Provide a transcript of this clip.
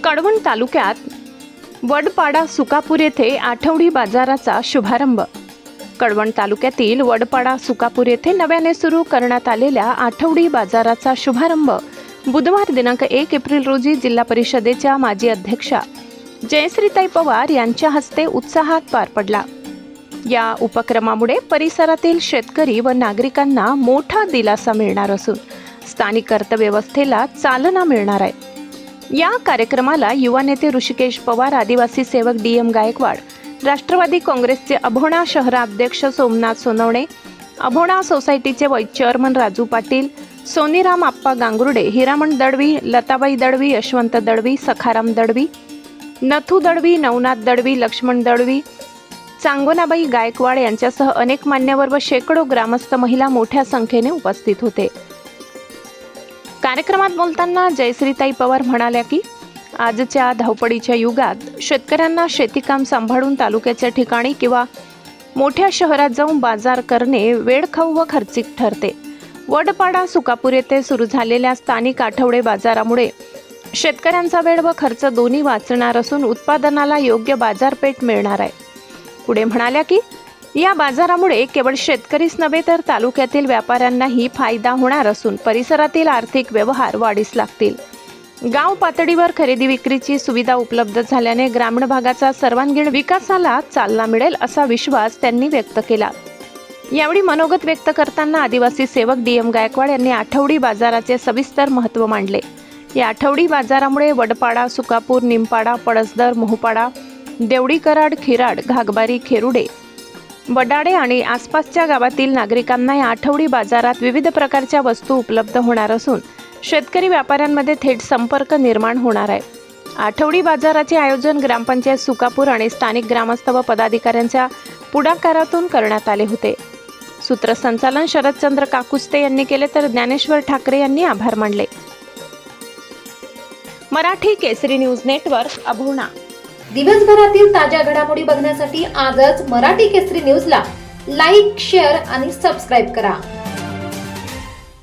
कळवण तालुक्यात वडपाडा सुकापूर येथे आठवडी बाजाराचा शुभारंभ। कळवण तालुक्यातील वडपाडा सुकापूर येथे नव्याने सुरू करण्यात आलेल्या आठवडी बाजाराचा शुभारंभ बुधवार दिनांक 1 एप्रिल रोजी जिल्हा परिषदेच्या माजी अध्यक्षा जयश्रीताई पवार यांच्या हस्ते उत्साहात पार पडला। या उपक्रमामुळे परिसरातील शेतकरी व नागरिकांना मोठा दिलासा मिळणार असून स्थानिक अर्थव्यवस्थेला चालना मिळणार आहे। या कार्यक्रमाला युवा नेते ऋषिकेश पवार, आदिवासी सेवक DM गायकवाड, राष्ट्रवादी काँग्रेसचे अभोणा शहराध्यक्ष सोमनाथ सोनवणे, अभोणा सोसायटीचे वाईस चेअरमन राजू पाटील, सोनीराम आप्पा गांगुर्डे, हिरामण दळवी, लताबाई दळवी, यशवंत दळवी, सखाराम दळवी, नथू दळवी, नवनाथ दळवी, लक्ष्मण दळवी, चांगोनाबाई गायकवाड यांच्यासह अनेक मान्यवर व शेकडो ग्रामस्थ महिला मोठ्या संख्येने उपस्थित होते। कार्यक्रमात बोलताना जयश्रीताई पवार म्हणाल्या की आजच्या धावपळीच्या युगात शेतकऱ्यांना शेतीकाम सांभाळून तालुक्याच्या ठिकाणी किंवा मोठ्या शहरात जाऊन बाजार करणे वेळखाऊ व खर्चिक ठरते। वडपाडा सुकापूर येथे सुरू झालेल्या स्थानिक आठवडे बाजारामुळे शेतकऱ्यांचा वेळ व खर्च दोन्ही वाचणार असून उत्पादनाला योग्य बाजारपेठ मिळणार आहे। पुढे म्हणाल्या की या बाजारामुळे केवळ शेतकरीच नव्हे तर तालुक्यातील व्यापाऱ्यांनाही फायदा होणार असून परिसरातील आर्थिक व्यवहार वाढीस लागतील। गाव पातळीवर खरेदी विक्रीची सुविधा उपलब्ध झाल्याने ग्रामीण भागाचा सर्वांगीण विकासाला चालना मिळेल असा विश्वास त्यांनी व्यक्त केला। यावेळी मनोगत व्यक्त करताना आदिवासी सेवक DM गायकवाड यांनी आठवडी बाजाराचे सविस्तर महत्त्व मांडले। या आठवडी बाजारामुळे वडपाडा, सुकापूर, निमपाडा, पळसदर, मोहपाडा, देवडी, कराड, खिराड, घागबारी, खेरुडे, वडाडे आणि आसपासच्या गावातील नागरिकांना या आठवडी बाजारात विविध प्रकारच्या वस्तू उपलब्ध होणार असून शेतकरी व्यापाऱ्यांमध्ये थेट संपर्क निर्माण होणार आहे। आठवडी बाजाराचे आयोजन ग्रामपंचायत सुकापूर आणि स्थानिक ग्रामस्थ व पदाधिकाऱ्यांच्या पुढाकारातून करण्यात आले होते। सूत्रसंचालन शरदचंद्र काकुस्ते यांनी केले तर ज्ञानेश्वर ठाकरे यांनी आभार मानले। मराठी केसरी न्यूज नेटवर्क, अभोणा। दिवसभरातील ताज्या घडामोडी बघण्यासाठी आजच मराठी केसरी न्यूजला लाईक, शेअर आणि सबस्क्राईब करा।